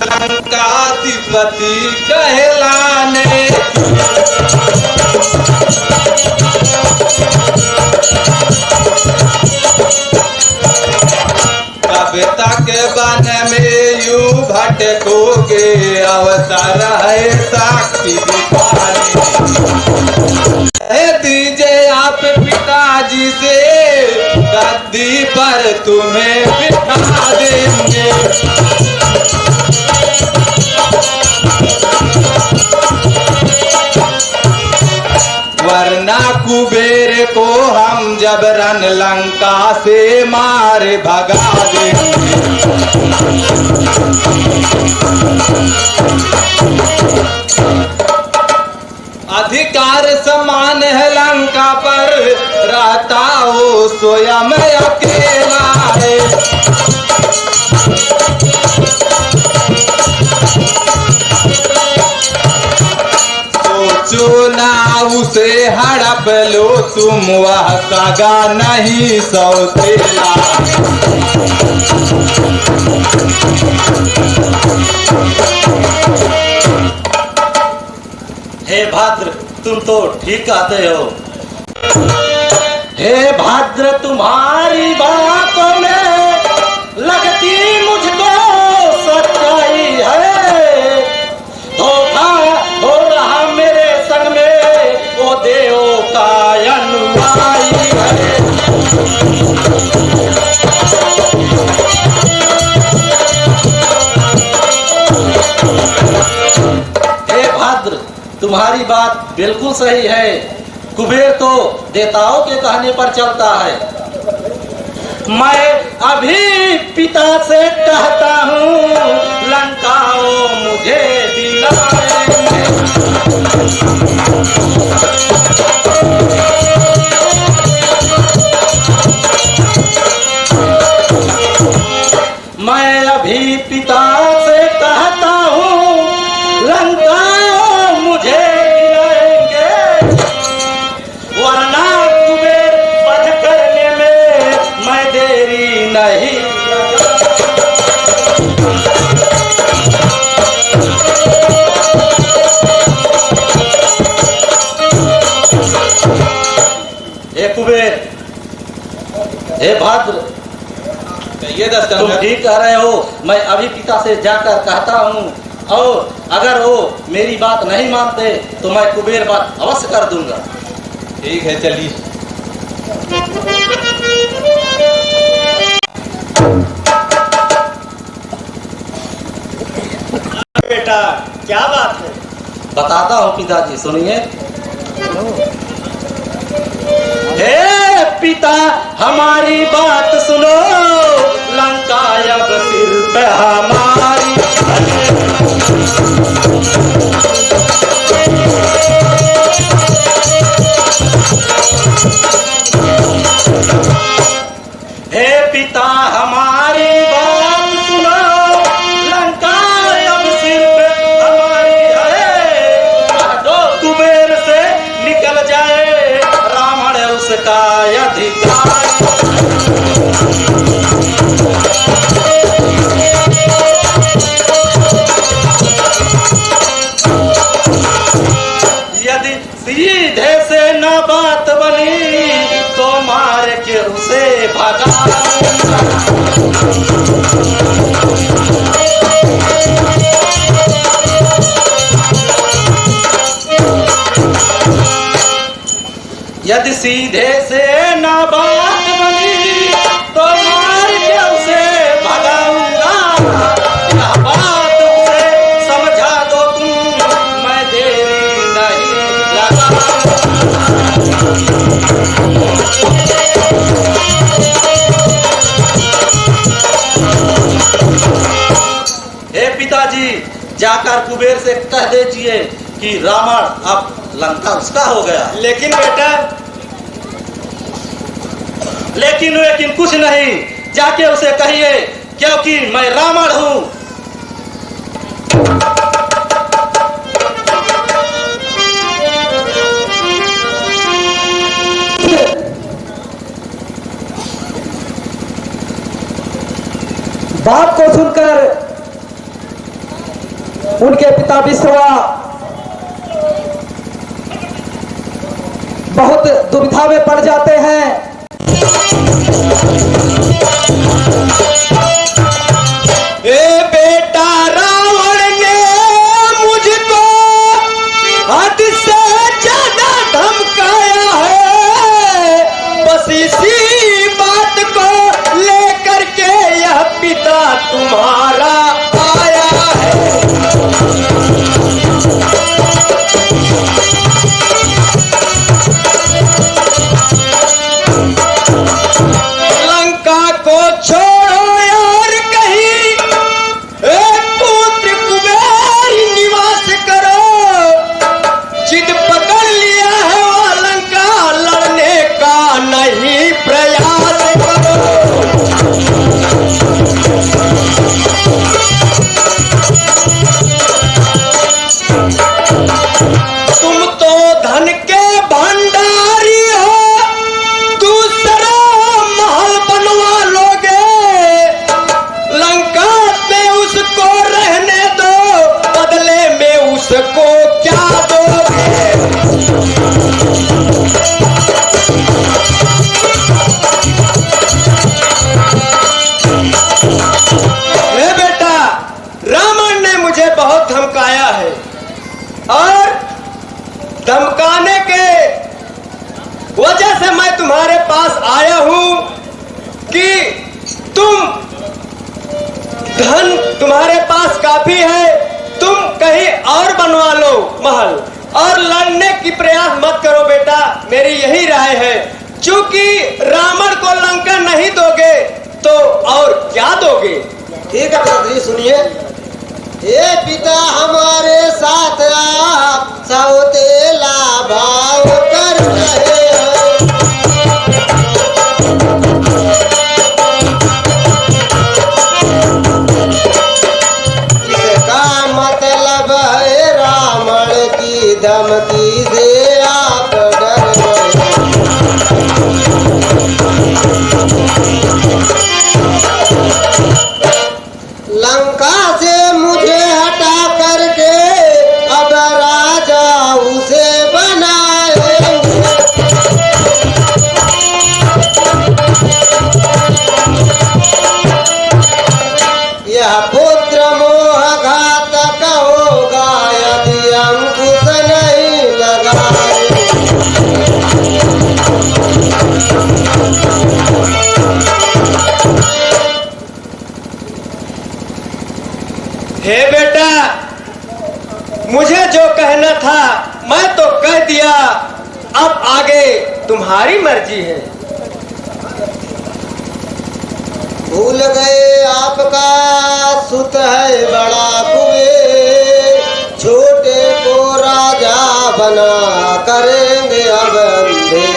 लंकाधिपति कहलाने कविता के बन में यूं भटकोगे, अवसर है साक्षी दिखाने दीजिए आप पिताजी से, गद्दी पर तुम्हें बिठा देंगे। वरना कुबेर को हम जबरन लंका से मार भगा देंगे। अधिकार समान है लंका पर, रहता वो स्वयं अकेला है। सोचो ना उसे हड़प लो तुम, वह सगा नहीं सौतेला। हे भाद्र, तुम तो ठीक कहते हो। हे भाद्र, तुम्हारी बातों में लगती मुझको सच्चाई है। धोखा हो रहा मेरे संग में, वो देवों का अनुयायी है। हे भाद्र, तुम्हारी बात बिल्कुल सही है। कुबेर तो देवताओं के कहने पर चलता है। मैं अभी पिता से कहता हूँ, लंकाओं मुझे दिलाएंगे। मैं अभी पिता से कहता हूँ, लंकाओं मुझे दिलाएंगे। वरना कुबेर वध करने में मैं देरी नहीं। हे कुबेर, हे भाद्र, ये तुम ठीक कह रहे हो। मैं अभी पिता से जाकर कहता हूँ, और अगर वो मेरी बात नहीं मानते तो मैं कुबेर बात अवश्य कर दूंगा। ठीक है, चलिए। बेटा, क्या बात है? बताता हूँ पिताजी, सुनिए। हे पिता, हमारी बात सुनो, लंका अब सिर पे हमारी। हे पिता, हमारी बात सुनो, लंका अब सिर पे हमारी है। कह दो कुबेर से निकल जाए, रावण उसका अधिकार। यदि सीधे से न बात बनी, तो मार के उसे भगा। यदि सीधे से न बात बनी, तो मार के उसे भगाऊंगा। यह बात उसे समझा दो तुम, मैं देरी नहीं लगा। हे पिताजी, जाकर कुबेर से कह दीजिए कि रावण अब लंका उसका हो गया। लेकिन बेटा, लेकिन कुछ नहीं, जाके उसे कहिए, क्योंकि मैं रावण हूँ। बात को सुनकर उनके पिता विश्रवा बहुत दुविधा में पड़ जाते हैं। ए बेटा रावण ने मुझको हद से ज्यादा धमकाया है, बस इसी बात को लेकर के यह पिता तुम्हारा आया है। लंका को छोड़ो यार कहीं, एक पुत्र कुबेर निवास करो, जिद पकड़ लिया है वो लंका लड़ने का नहीं प्रयास करो। तुम तो धन के भंडारी हो, दूसरा महल बनवा लोगे, लंका में उसको रहने दो, बदले में उसको क्या दोगे? ए बेटा, रावण ने मुझे बहुत धमकाया है और धमकाने के वजह से मैं तुम्हारे पास आया हूं कि तुम धन तुम्हारे पास काफी है, तुम कहीं और बनवा लो महल और लड़ने की प्रयास मत करो बेटा, मेरी यही राय है। क्योंकि रावण को लंका नहीं दोगे तो और क्या दोगे? ठीक है पिताजी सुनिए। ये पिता हमारे साथ आप सौतेला भाव कर रहे हैं। इसका मतलब है रावण की धमकी से आप डर गए। लंका से मुझे हटा करके अब राजा उसे बनाएंगे। यह पुत्र मोह घातक होगा यदि अंकुश नहीं लगाए। हे बेटा, मुझे जो कहना था मैं तो कह दिया, अब आगे तुम्हारी मर्जी है। भूल गए आपका सुत है बड़ा कुबेर, छोटे को राजा बना करेंगे अब अंधेर।